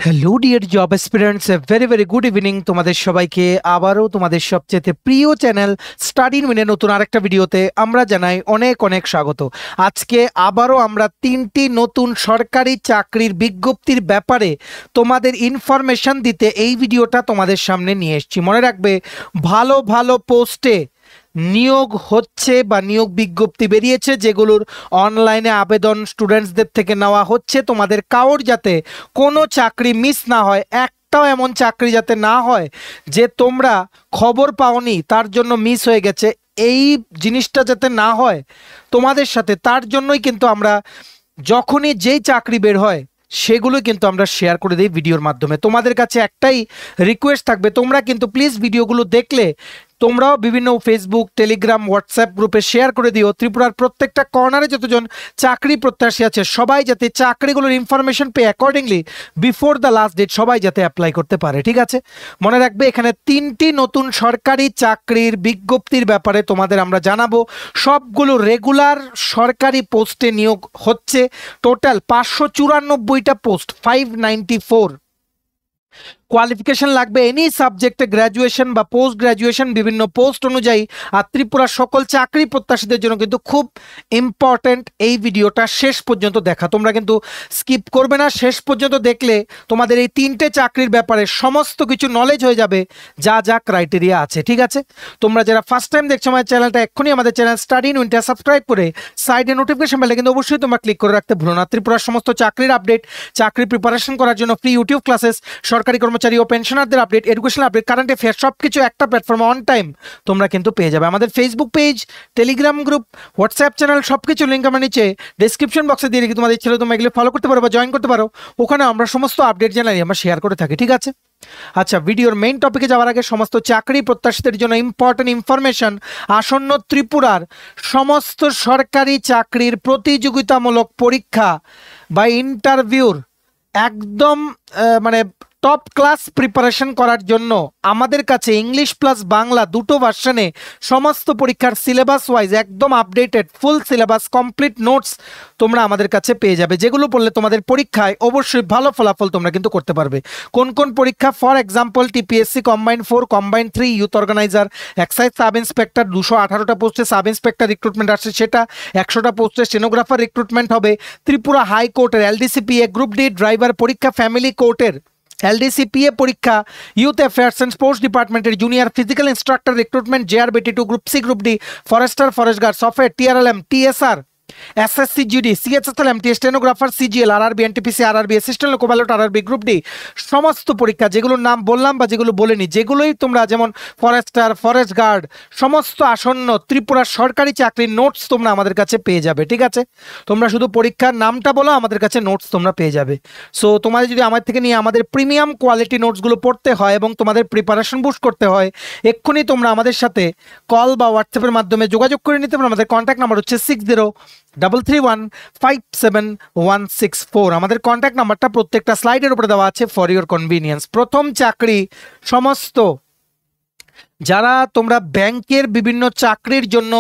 Hello dear job aspirants, very good evening তোমাদের সবাইকে আবারও তোমাদের সবচেয়ে প্রিয় চ্যানেল স্টাডি ইন উইনের নতুন আরেকটা ভিডিওতে আমরা জানাই অনেক অনেক স্বাগত। আজকে আবারও আমরা তিনটি নতুন সরকারি চাকরির বিজ্ঞপ্তির ব্যাপারে তোমাদের ইনফরমেশন দিতে এই ভিডিওটা তোমাদের সামনে নিয়ে এসেছি। মনে রাখবে, ভালো ভালো পোস্টে নিয়োগ হচ্ছে বা নিয়োগ বিজ্ঞপ্তি বেরিয়েছে, যেগুলোর অনলাইনে আবেদন স্টুডেন্টসদের থেকে নেওয়া হচ্ছে। তোমাদের কারোর যাতে কোনো চাকরি মিস না হয়, একটাও এমন চাকরি যাতে না হয় যে তোমরা খবর পাওনি তার জন্য মিস হয়ে গেছে, এই জিনিসটা যাতে না হয় তোমাদের সাথে, তার জন্যই কিন্তু আমরা যখনই যেই চাকরি বের হয় সেগুলো কিন্তু আমরা শেয়ার করে দিই ভিডিওর মাধ্যমে। তোমাদের কাছে একটাই রিকোয়েস্ট থাকবে, তোমরা কিন্তু প্লিজ ভিডিওগুলো দেখলে তোমরাও বিভিন্ন ফেসবুক, টেলিগ্রাম, হোয়াটসঅ্যাপ গ্রুপে শেয়ার করে দিও। ত্রিপুরার প্রত্যেকটা কর্নারে যতজন চাকরি প্রত্যাশী আছে সবাই যাতে চাকরিগুলোর ইনফরমেশন পেয়ে accordingly before the last date সবাই যাতে অ্যাপ্লাই করতে পারে। ঠিক আছে, মনে রাখবে এখানে তিনটি নতুন সরকারি চাকরির বিজ্ঞপ্তির ব্যাপারে তোমাদের আমরা জানাবো। সবগুলো রেগুলার সরকারি পোস্টে নিয়োগ হচ্ছে। টোটাল 594টা পোস্ট, 594। কোয়ালিফিকেশন লাগবে এনি সাবজেক্টে গ্র্যাজুয়েশন বা পোস্ট গ্র্যাজুয়েশন বিভিন্ন পোস্ট অনুযায়ী। আর ত্রিপুরার সকল চাকরি প্রত্যাশীদের জন্য কিন্তু খুব ইম্পর্টেন্ট এই ভিডিওটা শেষ পর্যন্ত দেখা। তোমরা কিন্তু স্কিপ করবে না, শেষ পর্যন্ত দেখলে তোমাদের এই তিনটে চাকরির ব্যাপারে সমস্ত কিছু নলেজ হয়ে যাবে, যা যা ক্রাইটেরিয়া আছে। ঠিক আছে, তোমরা যারা ফার্স্ট টাইম দেখছো আমাদের চ্যানেলটা, এক্ষুনি আমাদের channel study in winter subscribe করে সাইডে নোটিফিকেশন বেলে কিন্তু অবশ্যই তোমরা ক্লিক করে রাখতে ভুলো না। ত্রিপুরার সমস্ত চাকরির আপডেট, চাকরি প্রিপারেশন করার জন্য ফ্রি ইউটিউব ক্লাসেস, সরকারি কর্মচারী ও পেনশনারদের update, educational update, current affair সবকিছু একটা প্ল্যাটফর্মে অন টাইম তোমরা কিন্তু পেয়ে যাবে। আমাদের Facebook page, Telegram group, WhatsApp channel সবকিছু লিঙ্ক আমরা নিচে ডেসক্রিপশন বক্সে দিয়ে রেখে তোমাদের ইচ্ছে হলে তোমরা এগুলো ফলো করতে পারো বা জয়েন করতে পারো। ওখানে আমরা সমস্ত আপডেট জানাই, আমরা শেয়ার করে থাকি। ঠিক আছে, আচ্ছা, ভিডিওর মেইন টপিকে যাওয়ার আগে সমস্ত চাকরি প্রত্যাশীদের জন্য ইম্পর্টেন্ট ইনফরমেশন। আসন্ন ত্রিপুরার সমস্ত সরকারি চাকরির প্রতিযোগিতামূলক পরীক্ষা বা ইন্টারভিউর একদম মানে টপ ক্লাস প্রিপারেশন করার জন্য আমাদের কাছে ইংলিশ প্লাস বাংলা দুটো ভার্সনে সমস্ত পরীক্ষার সিলেবাস ওয়াইজ একদম updated full syllabus complete notes তোমরা আমাদের কাছে পেয়ে যাবে, যেগুলো পড়লে তোমাদের পরীক্ষায় অবশ্যই ভালো ফলাফল তোমরা কিন্তু করতে পারবে। কোন কোন পরীক্ষা? For example TPSC combined 4, combined 3, youth organiser, excise sub inspector, 218টা পোস্টে সাব ইন্সপেক্টর রিক্রুটমেন্ট আসছে, সেটা 100টা পোস্টে স্টেনোগ্রাফার রিক্রুটমেন্ট হবে। ত্রিপুরা হাইকোর্টের এলডিসিপিএ গ্রুপ ডি ড্রাইভার পরীক্ষা, ফ্যামিলি কোর্টের এলডিসিপিএ পরীক্ষা, ইউথ অ্যাফেয়ার্স অ্যান্ড স্পোর্টস ডিপার্টমেন্টের junior physical instructor recruitment, JRBT2, group C, group D, forester, forest guard, software, TRLM, TSR, SSC, GD, CHSL, MT, stenographer, CGL, RRB, NTPC, RRB, assistant loco pilot, RRB, group D, সমস্ত পরীক্ষা যেগুলোর নাম বললাম বা যেগুলো বলিনি, যেগুলোই তোমরা যেমন ফরেস্টার, ফরেস্ট গার্ড, সমস্ত আসন্ন ত্রিপুরার সরকারি চাকরির নোটস তোমরা আমাদের কাছে পেয়ে যাবে। ঠিক আছে, তোমরা শুধু পরীক্ষার নামটা বলো, আমাদের কাছে নোটস তোমরা পেয়ে যাবে। সো তোমাদের যদি আমার থেকে নিয়ে আমাদের প্রিমিয়াম কোয়ালিটি নোটসগুলো পড়তে হয় এবং তোমাদের প্রিপারেশন বুস্ট করতে হয়, এক্ষুনি তোমরা আমাদের সাথে কল বা হোয়াটসঅ্যাপের মাধ্যমে যোগাযোগ করে নিতে পারো। আমাদের কন্ট্যাক্ট নাম্বার হচ্ছে 6033157164। আমাদের কন্ট্যাক্ট নাম্বারটা প্রত্যেকটা স্লাইডের উপরে দেওয়া আছে ফর ইউর কনভিনিয়েন্স। প্রথম চাকরি, সমস্ত যারা তোমরা ব্যাংকের বিভিন্ন চাকরির জন্য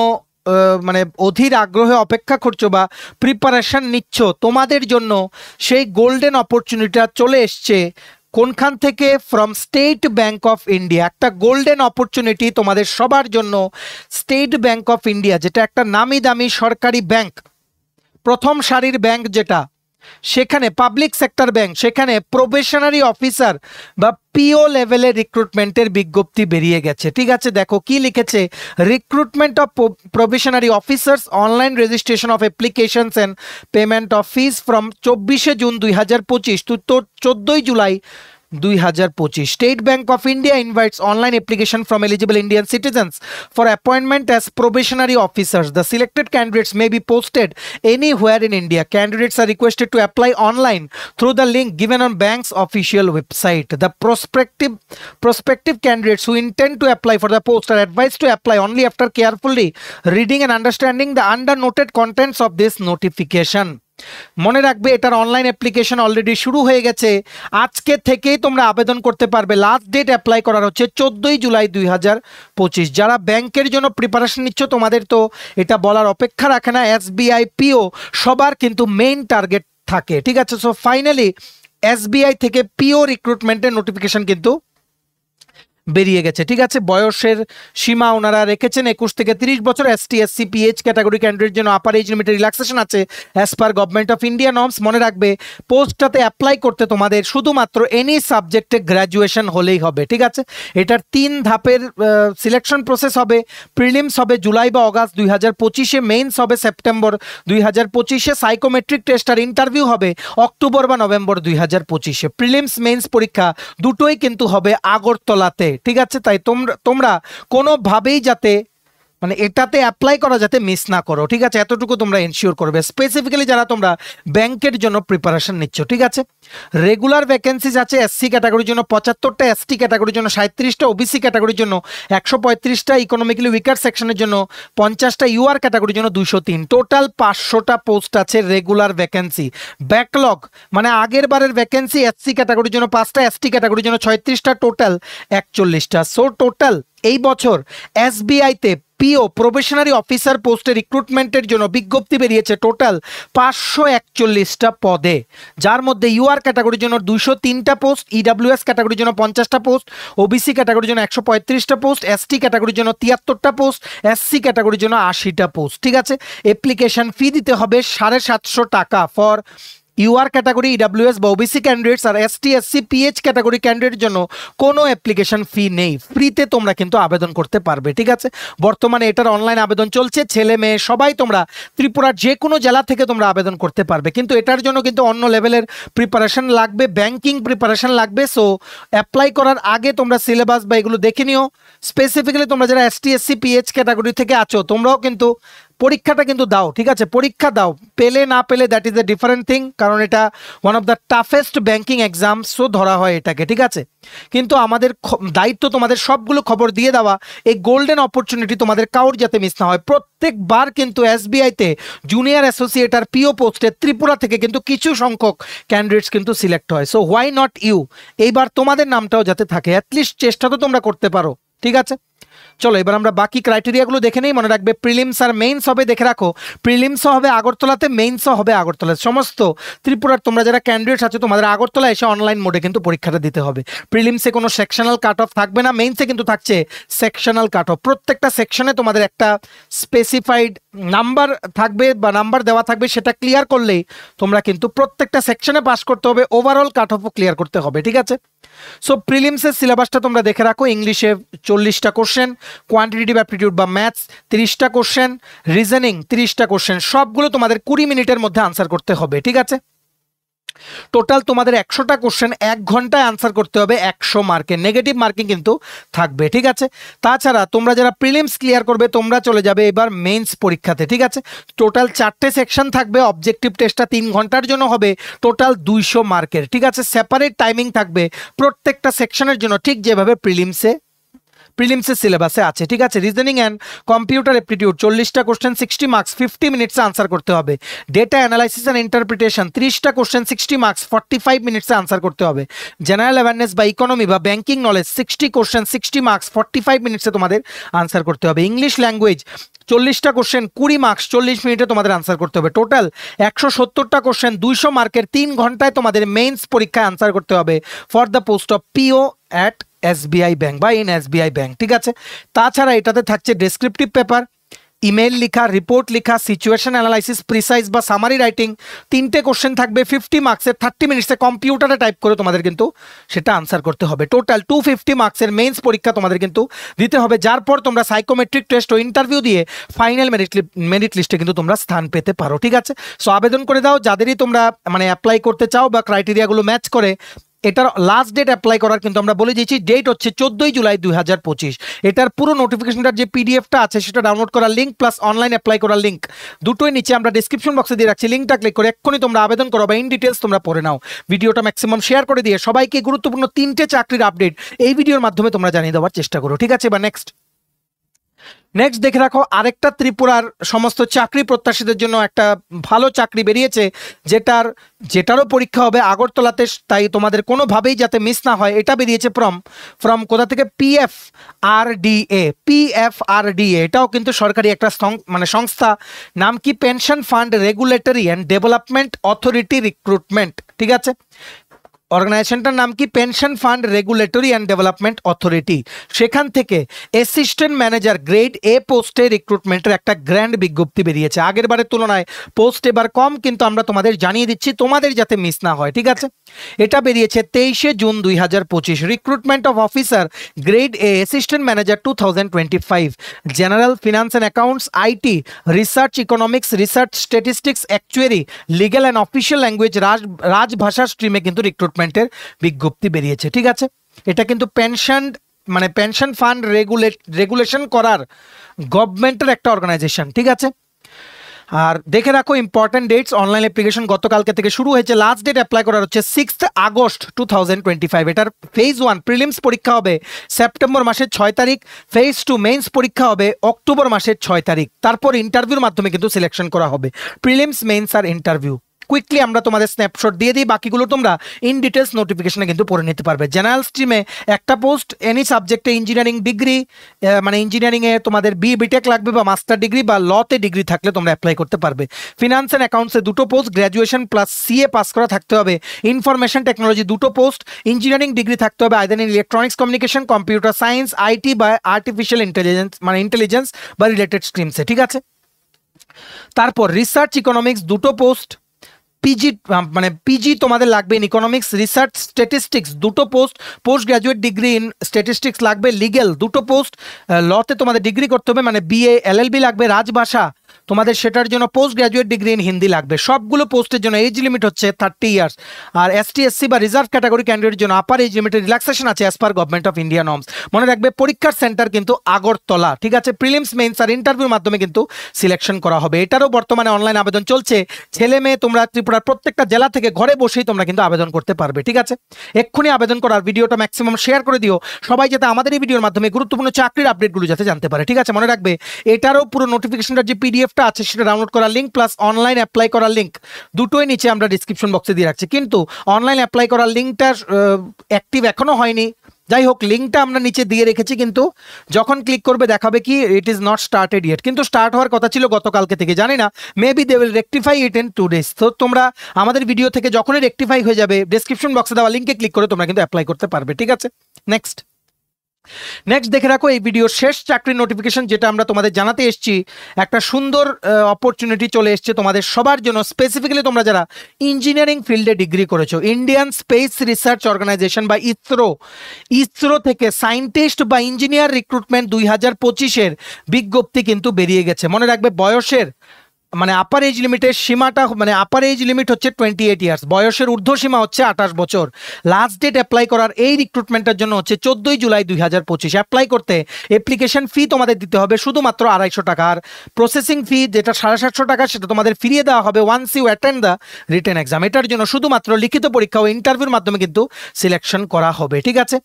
মানে অধীর আগ্রহে অপেক্ষা করছো বা প্রিপারেশন নিচ্ছ, তোমাদের জন্য সেই গোল্ডেন অপরচুনিটিটা চলে এসছে। কোনখান থেকে? From state bank of India. একটা গোল্ডেন অপরচুনিটি তোমাদের সবার জন্য। স্টেট ব্যাংক অফ ইন্ডিয়া, যেটা একটা নামি দামি সরকারি ব্যাংক, প্রথম সারির ব্যাংক যেটা, সেখানে পাবলিক সেক্টর ব্যাংক, সেখানে প্রবেশনারি অফিসার বা পিও লেভেলের রিক্রুটমেন্টের বিজ্ঞপ্তি বেরিয়ে গেছে। ঠিক আছে, দেখো কি লিখেছে, recruitment of probationary officers, online registration of applications and payment of fees from 24শে জুন 2025 to 14ই July 2025. State Bank of India invites online application from eligible Indian citizens for appointment as probationary officers. The selected candidates may be posted anywhere in India. Candidates are requested to apply online through the link given on bank's official website. The prospective candidates who intend to apply for the post are advised to apply only after carefully reading and understanding the undernoted contents of this notification. মনে রাখবে, এটার online application already শুরু হয়ে গেছে। আজকে থেকেই তোমরা আবেদন করতে পারবে। লাস্ট ডেট অ্যাপ্লাই করার হচ্ছে 14ই জুলাই 2025। যারা ব্যাংকের জন্য প্রিপারেশন নিচ্ছ তোমাদের তো এটা বলার অপেক্ষা রাখে না, SBI, PO সবার কিন্তু মেইন টার্গেট থাকে। ঠিক আছে, সো ফাইনালি এসবিআই থেকে পিও রিক্রুটমেন্টের নোটিফিকেশন কিন্তু বেরিয়ে গেছে। ঠিক আছে, বয়সের সীমা ওনারা রেখেছেন 21 থেকে 30 বছর। ST SC pH category candidate জন্য আপার এজ লিমিটে রিল্যাক্সেশন আছে as per government of India norms. মনে রাখবে পোস্টটাতে অ্যাপ্লাই করতে তোমাদের শুধুমাত্র এনি সাবজেক্টে গ্র্যাজুয়েশন হলেই হবে। ঠিক আছে, এটার 3 ধাপের সিলেকশন প্রসেস হবে। প্রিলিমস হবে জুলাই বা অগাস্ট 2025-এ, মেইনস হবে সেপ্টেম্বর 2025-এ, সাইকোমেট্রিক টেস্ট আর ইন্টারভিউ হবে অক্টোবর বা নভেম্বর 2025-এ। প্রিলিমস মেইনস পরীক্ষা দুটোই কিন্তু হবে আগরতলাতে। ঠিক আছে, তাই তোমরা কোনোভাবেই যাতে মানে এটাতে অ্যাপ্লাই করা যাতে মিস না করো। ঠিক আছে, এতটুকু তোমরা এনশিওর করবে, স্পেসিফিক্যালি যারা তোমরা ব্যাংকের জন্য প্রিপারেশন নিচ্ছ। ঠিক আছে, রেগুলার ভ্যাকেন্সিজ আছে এসসি ক্যাটাগরির জন্য 75টা, এসটি ক্যাটাগরির জন্য 37টা, ওবিসি ক্যাটাগরির জন্য 135টা, ইকোনমিক্যালি উইকার সেকশনের জন্য 50টা, ইউআর ক্যাটাগরির জন্য 203। টোটাল 500টা পোস্ট আছে রেগুলার ভ্যাকেন্সি। ব্যাকলগ মানে আগের বারের ভ্যাকেন্সি এসসি ক্যাটাগরির জন্য 5টা, এসটি ক্যাটাগরির জন্য 36টা, টোটাল 41টা। সো টোটাল এই বছর এসবিআইতে পিও প্রবেশনারি অফিসার পোস্টে রিক্রুটমেন্টের জন্য বিজ্ঞপ্তি বেরিয়েছে টোটাল 541টা পদে, যার মধ্যে ইউআর ক্যাটাগরির জন্য 203টা পোস্ট, ইডাব্লিউএস ক্যাটাগরির জন্য 50টা পোস্ট, ওবিসি ক্যাটাগরির জন্য 135টা পোস্ট, এসটি ক্যাটাগরির জন্য 73টা পোস্ট, এসসি ক্যাটাগরির জন্য 80টা পোস্ট। ঠিক আছে, অ্যাপ্লিকেশন ফি দিতে হবে 750 টাকা ফর ইউআর ক্যাটাগরি, ইডাব্লিউএস বা ওবিসি ক্যান্ডিডেটস। আর এসটি এসসি পিএইচ ক্যাটাগরি ক্যান্ডিডেটের জন্য কোনো অ্যাপ্লিকেশন ফি নেই, ফ্রিতে তোমরা কিন্তু আবেদন করতে পারবে। ঠিক আছে, বর্তমানে এটার অনলাইন আবেদন চলছে, ছেলে মেয়ে সবাই তোমরা ত্রিপুরার যে কোনো জেলা থেকে তোমরা আবেদন করতে পারবে, কিন্তু এটার জন্য কিন্তু অন্য লেভেলের প্রিপারেশন লাগবে, ব্যাংকিং প্রিপারেশন লাগবে। সো অ্যাপ্লাই করার আগে তোমরা সিলেবাস বা এগুলো দেখে নিও। স্পেসিফিক্যালি তোমরা যারা এসটি এসসি পিএইচ ক্যাটাগরি থেকে আছো তোমরাও কিন্তু পরীক্ষাটা কিন্তু দাও। ঠিক আছে, পরীক্ষা দাও, পেলে না পেলে that is a different thing, কারণ এটা one of the toughest banking এক্সামসও ধরা হয় এটাকে। ঠিক আছে, কিন্তু আমাদের দায়িত্ব তোমাদের সবগুলো খবর দিয়ে দেওয়া, এই গোল্ডেন অপরচুনিটি তোমাদের কাউর যাতে মিস না হয়। প্রত্যেকবার কিন্তু এসবিআইতে জুনিয়র অ্যাসোসিয়েট আর পিও পোস্টে ত্রিপুরা থেকে কিন্তু কিছু সংখ্যক ক্যান্ডিডেটস কিন্তু সিলেক্ট হয়। সো হোয়াই নট ইউ, এইবার তোমাদের নামটাও যাতে থাকে, অ্যাটলিস্ট চেষ্টা তো তোমরা করতে পারো। ঠিক আছে, চলো এবার আমরা বাকি ক্রাইটেরিয়াগুলো দেখে নেই। মনে রাখবে প্রিলিমস আর মেইনস হবে, দেখে রাখো প্রিলিমসও হবে আগরতলাতে, মেইনসও হবে আগরতলাতে। সমস্ত ত্রিপুরার তোমরা যারা ক্যান্ডিডেটস আছে তোমাদের আগরতলা এসে অনলাইন মোডে কিন্তু পরীক্ষাটা দিতে হবে। প্রিলিমসে কোনো সেকশনাল কাট অফ থাকবে না, মেইনসে কিন্তু থাকছে সেকশনাল কাট অফ। প্রত্যেকটা সেকশনে তোমাদের একটা স্পেসিফাইড নাম্বার থাকবে বা নাম্বার দেওয়া থাকবে, সেটা ক্লিয়ার করলেই তোমরা কিন্তু প্রত্যেকটা সেকশনে পাস করতে হবে, ওভারঅল কাট অফও ক্লিয়ার করতে হবে। ঠিক আছে, সো প্রিলিমসের সিলেবাসটা তোমরা দেখে রাখো। ইংলিশে 40টা কোশ্চেন, কোয়ান্টিটেটিভ অ্যাপটিটিউড বা ম্যাথস 30টা কোশ্চেন, রিজনিং 30টা কোশ্চেন, সবগুলো তোমাদের 20 মিনিটের মধ্যে আনসার করতে হবে। ঠিক আছে, টোটাল তোমাদের 100টা কোশ্চেন 1 ঘন্টায় আনসার করতে হবে, 100 মার্কের, নেগেটিভ মার্কিং কিন্তু থাকবে। ঠিক আছে, তাছাড়া তোমরা যারা প্রিলিমস ক্লিয়ার করবে তোমরা চলে যাবে এবার মেইনস পরীক্ষাতে। ঠিক আছে, টোটাল 4টে সেকশন থাকবে, অবজেক্টিভ টেস্টটা 3 ঘন্টার জন্য হবে, টোটাল 200 মার্কের। ঠিক আছে, সেপারেট টাইমিং থাকবে প্রত্যেকটা সেকশনের জন্য, ঠিক যেভাবে প্রিলিমসের সিলেবাসে আছে। ঠিক আছে, রিজনিং অ্যান্ড কম্পিউটার অ্যাপটিটিউড 40টা কোশ্চেন 60 মার্কস, 50 মিনিটসে আনসার করতে হবে। ডেটা অ্যানালাইসিস অ্যান্ড ইন্টারপ্রিটেশন 30টা কোশ্চেন 60 মার্কস, 45 মিনিটসে আনসার করতে হবে। জেনারেল অ্যাওয়ারনেস বা ইকোনমি বা ব্যাংকিং নলেজ 60 কোশ্চেন 60 মার্কস, 45 মিনিটসে তোমাদের আনসার করতে হবে। ইংলিশ ল্যাঙ্গুয়েজ 40টা কোশ্চেন 20 মার্কস, 40 মিনিটে তোমাদের আনসার করতে হবে। টোটাল 170টা কোশ্চেন 200 মার্কের, 3 ঘন্টায় তোমাদের মেইনস পরীক্ষায় আনসার করতে হবে for the post of PO at SBI bank বা ইন এসবিআই ব্যাংক। ঠিক আছে, তাছাড়া এটাতে থাকছে ডেসক্রিপটিভ পেপার, ইমেল লিখা, রিপোর্ট লিখা, সিচুয়েশন অ্যানালাইসিস, প্রিসাইজ বা সামারি রাইটিং, 3টে কোশ্চেন থাকবে 50 মার্কসের, 30 মিনিটসে কম্পিউটারে টাইপ করে তোমাদের কিন্তু সেটা আনসার করতে হবে। টোটাল 250 মার্কসের মেইনস পরীক্ষা তোমাদের কিন্তু দিতে হবে, যার পর তোমরা সাইকোমেট্রিক টেস্ট ও ইন্টারভিউ দিয়ে ফাইনাল মেরিট লিস্টে কিন্তু তোমরা স্থান পেতে পারো। ঠিক আছে, সো আবেদন করে দাও যাদেরই তোমরা মানে অ্যাপ্লাই করতে চাও বা ক্রাইটেরিয়াগুলো ম্যাচ করে। এটার লাস্ট ডেট অ্যাপ্লাই করার কিন্তু আমরা বলে দিয়েছি, ডেট হচ্ছে 14 জুলাই 2025। এটার পুরো নোটিফিকেশনটার যে পিডিএফটা আছে সেটা ডাউনলোড করার লিঙ্ক প্লাস অনলাইন অ্যাপ্লাই করার লিঙ্ক দুটোই নিচে আমরা ডিসক্রিপশন বক্সে দিয়ে রাখছি, লিঙ্কটা ক্লিক করে এক্ষুনি তোমরা আবেদন করো বা ইন ডিটেলস তোমরা পড়ে নাও। ভিডিওটা ম্যাক্সিমাম শেয়ার করে দিয়ে সবাইকে গুরুত্বপূর্ণ 3টে চাকরির আপডেট এই ভিডিওর মাধ্যমে তোমরা জানিয়ে দেওয়ার চেষ্টা করো। ঠিক আছে, বা নেক্সট দেখে রাখো আরেকটা ত্রিপুরার সমস্ত চাকরি প্রত্যাশীদের জন্য একটা ভালো চাকরি বেরিয়েছে, যেটারও পরীক্ষা হবে আগরতলাতে, তাই তোমাদের কোনোভাবেই যাতে মিস না হয়। এটা বেরিয়েছে ফ্রম কোথা থেকে, পিএফআরডিএ। এটাও কিন্তু সরকারি একটা সংস্থা, নাম কি pension fund regulatory and development authority recruitment. ঠিক আছে, অর্গানাইজেশনটার নাম কি? Pension fund regulatory and development authority. সেখান থেকে অ্যাসিস্ট্যান্ট ম্যানেজার গ্রেড এ পোস্টে রিক্রুটমেন্টের একটা গ্র্যান্ড বিজ্ঞপ্তি বেরিয়েছে। আগের বারের তুলনায় পোস্ট এবার কম, কিন্তু আমরা তোমাদের জানিয়ে দিচ্ছি তোমাদের যাতে মিস না হয়, ঠিক আছে? এটা বেরিয়েছে 23শে June 2025। Recruitment of officer grade A assistant manager 2025, general finance and accounts, IT, research economics, research statistics, actuary, legal and official language, Rajbhasha স্ট্রিমে কিন্তু রিক্রুটমেন্টের বিজ্ঞপ্তি বেরিয়েছে, ঠিক আছে? এটা কিন্তু পেনশন ফান্ড রেগুলেশন করার গভর্নমেন্টের একটা অর্গানাইজেশন, ঠিক আছে? আর দেখে রাখো ইম্পর্টেন্ট ডেটস, অনলাইন অ্যাপ্লিকেশন গতকালকে থেকে শুরু হয়েছে। লাস্ট ডেট অ্যাপ্লাই করার হচ্ছে 6 আগস্ট 2025। এটার ফেজ 1 প্রিলিমস পরীক্ষা হবে সেপ্টেম্বর মাসের 6 তারিখ, ফেজ 2 মেইনস পরীক্ষা হবে অক্টোবর মাসের 6 তারিখ। তারপর ইন্টারভিউর মাধ্যমে কিন্তু সিলেকশন করা হবে, প্রিলিমস, মেইনস আর ইন্টারভিউ। কুইকলি আমরা তোমাদের স্ন্যাপশট দিয়ে দিই, বাকিগুলো তোমরা ইন ডিটেলস নোটিফিকেশনে কিন্তু পড়ে নিতে পারবে। জেনারেল স্ট্রিমে একটা পোস্ট, এনি সাবজেক্টে ইঞ্জিনিয়ারিং ডিগ্রি, মানে ইঞ্জিনিয়ারিংয়ে তোমাদের বিটেক লাগবে বা মাস্টার ডিগ্রি বা লতে ডিগ্রি থাকলে তোমরা অ্যাপ্লাই করতে পারবে। ফিনান্স অ্যান্ড অ্যাকাউন্টসে 2টো post, graduation plus CA pass করা থাকতে হবে। ইনফরমেশন টেকনোলজি 2টো পোস্ট, ইঞ্জিনিয়ারিং ডিগ্রি থাকতে হবে either in electronics communication, computer science, IT বা আর্টিফিশিয়াল ইন্টেলিজেন্স বা রিলেটেড স্ট্রিমসে, ঠিক আছে? তারপর রিসার্চ ইকোনমিক্স 2টো পোস্ট, পিজি তোমাদের লাগবে ইন ইকোনমিক্স, রিসার্চ স্ট্যাটিস্টিক্স 2টো post, post graduate degree in statistics লাগবে, লিগ্যাল 2টো পোস্ট, লতে তোমাদের ডিগ্রি করতে হবে মানে বিএ এলএলবি লাগবে, রাজভাষা তোমাদের সেটার জন্য post graduate degree in Hindi লাগবে। সবগুলো পোস্টের জন্য এজ লিমিট হচ্ছে 30 ইয়ার্স। আর এসটি এসসি বা রিজার্ভ ক্যাটাগরি ক্যান্ডিডেটের জন্য আপার এজ লিমিটের রিল্যাক্সেশন আছে as per government of India norms. মনে রাখবে পরীক্ষার সেন্টার কিন্তু আগরতলা, ঠিক আছে? প্রিলিমস, মেইনস আর ইন্টারভিউর মাধ্যমে কিন্তু সিলেকশন করা হবে। এটারও বর্তমানে অনলাইন আবেদন চলছে। ছেলে মেয়ে তোমরা ত্রিপুরার প্রত্যেকটা জেলা থেকে ঘরে বসেই তোমরা কিন্তু আবেদন করতে পারবে, ঠিক আছে? এক্ষুনি আবেদন করার ভিডিওটা ম্যাক্সিমাম শেয়ার করে দিও, সবাই যাতে আমাদের এই ভিডিওর মাধ্যমে গুরুত্বপূর্ণ চাকরির আপডেটগুলো যাতে জানতে পারে, ঠিক আছে? মনে রাখবে এটারও পুরো নোটিফিকেশনটার যে পিডিএফটা আছে সেটা ডাউনলোড করার লিঙ্ক প্লাস অনলাইন অ্যাপ্লাই করার লিঙ্ক দুটোই নিচে আমরা ডিসক্রিপশন বক্সে দিয়ে রাখছি। কিন্তু অনলাইন অ্যাপ্লাই করার লিঙ্কটা অ্যাক্টিভ এখনো হয়নি, যাই হোক লিঙ্কটা আমরা নিচে দিয়ে রেখেছি, কিন্তু যখন ক্লিক করবে দেখাবে কি it is not started yet, কিন্তু স্টার্ট হওয়ার কথা ছিল গতকালকে থেকে, জানি না, maybe they will rectify it in 2 days। তো তোমরা আমাদের ভিডিও থেকে যখনই রেকটিফাই হয়ে যাবে ডেসক্রিপশন বক্সে দেওয়া লিঙ্কে ক্লিক করে তোমরা কিন্তু অ্যাপ্লাই করতে পারবে, ঠিক আছে? নেক্সট দেখে রাখো এই ভিডিওর শেষ চাকরির নোটিফিকেশন, যেটা আমরা তোমাদের জানাতে এসেছি। একটা সুন্দর অপরচুনিটি চলে এসছে তোমাদের সবার জন্য, স্পেসিফিক্যালি তোমরা যারা ইঞ্জিনিয়ারিং ফিল্ডে ডিগ্রি করেছো। ইন্ডিয়ান স্পেস রিসার্চ অর্গানাইজেশন বা ইসরো থেকে সায়েন্টিস্ট বা ইঞ্জিনিয়ার রিক্রুটমেন্ট 2025-এর বিজ্ঞপ্তি কিন্তু বেরিয়ে গেছে। মনে রাখবে বয়সের মানে আপার এজ লিমিটের সীমাটা মানে আপার এজ লিমিট হচ্ছে 28 ইয়ার্স, বয়সের ঊর্ধ্ব সীমা হচ্ছে 28 বছর। লাস্ট ডেট অ্যাপ্লাই করার এই রিক্রুটমেন্টের জন্য হচ্ছে 14 জুলাই 2025। অ্যাপ্লাই করতে অ্যাপ্লিকেশন ফি তোমাদের দিতে হবে শুধুমাত্র 250 টাকা, আর প্রসেসিং ফি যেটা 750 টাকা সেটা তোমাদের ফিরিয়ে দেওয়া হবে once you attend the written exam. এটার জন্য শুধুমাত্র লিখিত পরীক্ষা ও ইন্টারভিউর মাধ্যমে কিন্তু সিলেকশন করা হবে, ঠিক আছে?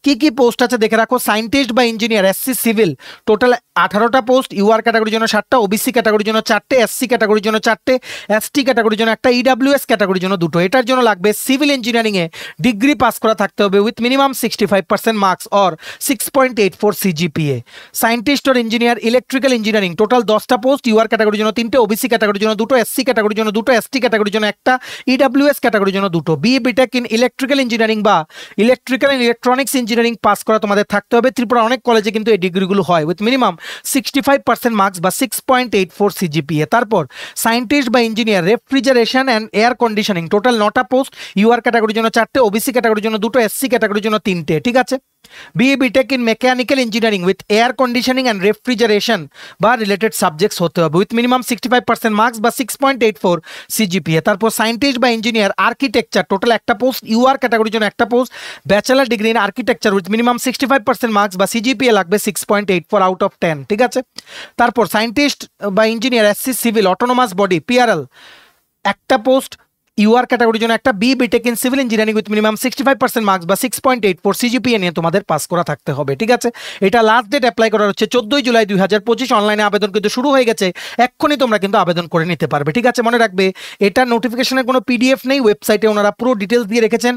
কি কি পোস্ট আছে দেখে রাখো। সায়েন্টিস্ট বা ইঞ্জিনিয়ার এসসি সিভিল টোটাল 18টা পোস্ট, ইউআর ক্যাটাগরির জন্য 7টা, ওবিসি ক্যাটাগরির জন্য 4টে, এসসি ক্যাটাগরির জন্য 4টে, এসটি ক্যাটাগরির জন্য 1টা, ইডব্লিউএস ক্যাটাগরির জন্য 2টো। এটার জন্য লাগবে সিভিল ইঞ্জিনিয়ারিংয়ে ডিগ্রি পাস করা থাকতে হবে with minimum 65% marks or 6.84 CGPA. Scientist or engineer electrical engineering total 10টা পোস্ট, ইউআর ক্যাটাগরির জন্য 3টে, ওবিসি ক্যাটাগরির জন্য 2টো, এসসি ক্যাটাগরির জন্য 2টো, এসটি ক্যাটাগরির জন্য 1টা, ইডব্লিউএস ক্যাটাগরির জন্য 2টো। বিটেক ইন ইলেকট্রিক্যাল ইঞ্জিনিয়ারিং বা electrical and electronics engineering pass করা তোমাদের থাকতে হবে। ত্রিপুরা অনেক কলেজে কিন্তু এই ডিগ্রিগুলো হয় উইথ মিনিমাম 65% মার্কস বা 6.84 সিজিপিএ। তারপর সায়েন্টিস্ট বা engineer refrigeration and air conditioning total 9টা পোস্ট, ইউআর ক্যাটাগরির জন্য 4টে, ওবিসি ক্যাটাগরির জন্য 2টো, এসসি ক্যাটাগরির জন্য 3টে, ঠিক আছে? BTech in mechanical engineering with air conditioning and refrigeration বা রিলেটেড সাবজেক্টস হতে হবে উইথ মিনিমাম 65% মার্কস বা 6.84 সিজিপিএ। তারপর সায়েন্টিস্ট বা ইঞ্জিনিয়ার আর্কিটেকচার টোটাল 1টা পোস্ট, ইউআর ক্যাটাগরির জন্য 1টা post, bachelor degree in architecture with minimum 65% marks বা সিজিপিএ লাগবে 6.84 আউট অফ 10, ঠিক আছে? তারপর সায়েন্টিস্ট বা engineer SC civil autonomous body PRL 1টা পোস্ট, ইউআর ক্যাটাগরির জন্য 1টা, BTech in civil engineering with minimum 65% marks বা 6.84 সিজিপিএ নিয়ে তোমাদের পাস করা থাকতে হবে, ঠিক আছে? এটা লাস্ট ডেট অ্যাপ্লাই করার হচ্ছে 14 জুলাই 2025। অনলাইনে আবেদন কিন্তু শুরু হয়ে গেছে, এক্ষুনি তোমরা কিন্তু আবেদন করে নিতে পারবে, ঠিক আছে? মনে রাখবে এটা নোটিফিকেশনের কোনো পিডিএফ নেই, ওয়েবসাইটে ওনারা পুরো ডিটেলস দিয়ে রেখেছেন।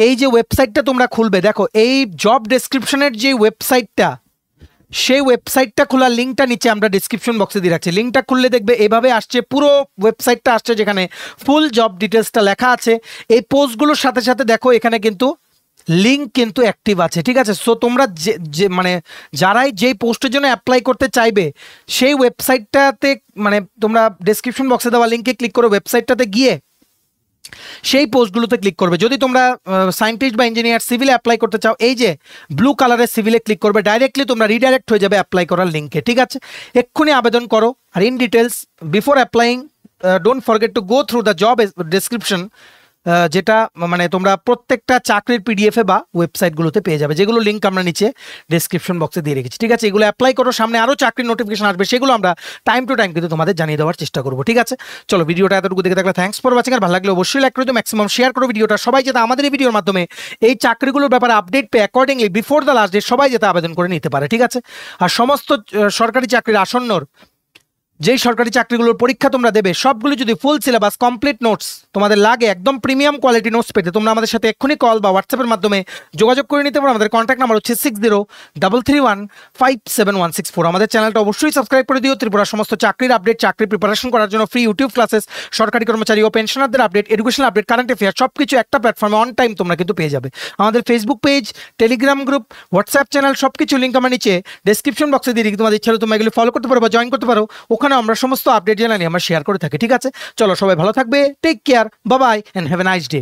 এই যে ওয়েবসাইটটা তোমরা খুলবে দেখো, এই জব ডেসক্রিপশনের যে ওয়েবসাইটটা সেই ওয়েবসাইটটা খোলার লিঙ্কটা নিচে আমরা ডিসক্রিপশন বক্সে দিয়ে রাখছি। লিঙ্কটা খুললে দেখবে এভাবে আসছে, পুরো ওয়েবসাইটটা আসছে যেখানে ফুল জব ডিটেলসটা লেখা আছে। এই পোস্টগুলোর সাথে সাথে দেখো এখানে কিন্তু লিঙ্ক কিন্তু অ্যাক্টিভ আছে, ঠিক আছে। সো তোমরা যে মানে যারাই যেই পোস্টের জন্য অ্যাপ্লাই করতে চাইবে সেই ওয়েবসাইটটাতে মানে তোমরা ডেসক্রিপশন বক্সে দেওয়া লিঙ্কে ক্লিক করে ওয়েবসাইটটাতে গিয়ে সেই পোস্টগুলোতে ক্লিক করবে। যদি তোমরা সায়েন্টিস্ট বা ইঞ্জিনিয়ার সিভিলে অ্যাপ্লাই করতে চাও, এই যে ব্লু কালারের সিভিলে ক্লিক করবে, ডাইরেক্টলি তোমরা রিডাইরেক্ট হয়ে যাবে অ্যাপ্লাই করার লিঙ্কে, ঠিক আছে। এক্ষুনি আবেদন করো। আর in details before applying don't forget to go through the job description, যেটা মানে তোমরা প্রত্যেকটা চাকরির পিডিএফে বা ওয়েবসাইটগুলোতে পেয়ে যাবে, যেগুলো লিঙ্ক আমরা নিচে ডেসক্রিপশন বক্সে দিয়ে রেখেছি, ঠিক আছে। এগুলো অ্যাপ্লাই করো, সামনে আরও চাকরির নোটিফিকেশন আসবে, সেগুলো আমরা টাইম টু টাইম কিন্তু তোমাদের জানিয়ে দেওয়ার চেষ্টা করবো, ঠিক আছে। চলো, ভিডিওটা এতটুকু দেখে থাকলে থ্যাঙ্কস ফর ওয়াচিং। আর ভালো লাগলে অবশ্যই লাইক করে দিও, ম্যাক্সিমাম শেয়ার করো ভিডিওটা, সবাই যাতে আমাদের এই ভিডিওর মাধ্যমে এই চাকরিগুলোর ব্যাপারে আপডেট পেয়ে accordingly before the last date সবাই যাতে আবেদন করে নিতে পারে, ঠিক আছে। আর সমস্ত সরকারি চাকরির আসন্নর যেই সরকারি চাকরিগুলোর পরীক্ষা তোমরা দেবে সবগুলো যদি ফুল সিলেবাস কমপ্লিট নোটস তোমাদের লাগে, একদম প্রিমিয়াম কোয়ালিটি নোটস পেতে তোমরা আমাদের সাথে এক্ষুনি কল বা হোয়াটসঅ্যাপের মাধ্যমে যোগাযোগ করে নিতে পারো। আমাদের কন্ট্যাক্ট নাম্বার হচ্ছে 6033157164। আমাদের চ্যানেলটা অবশ্যই সাবস্ক্রাইব করে দিও। ত্রিপুরার সমস্ত চাকরির আপডেট, চাকরি প্রিপারেশন করার জন্য ফ্রি ইউটিউব ক্লাসেস, সরকারি কর্মচারী ও পেনশনারদের update, educational update, current affair সব কিছু একটা প্ল্যাটফর্মে অন টাইম তোমরা কিন্তু পেয়ে যাবে। আমাদের Facebook page, Telegram group, WhatsApp channel সব কিছু লিঙ্ক আমার নিচে ডেসক্রিপশন বক্সে দিয়ে রেখে তোমাদের ইচ্ছা হলে তোমরা এগুলো ফলো করতে পারো বা জয়েন করতে পারো। ওখানে আমরা সমস্ত আপডেট জানানি আমরা শেয়ার করে থাকি, ঠিক আছে। চলো, সবাই ভালো থাকবে, take care, bye bye and have a nice day.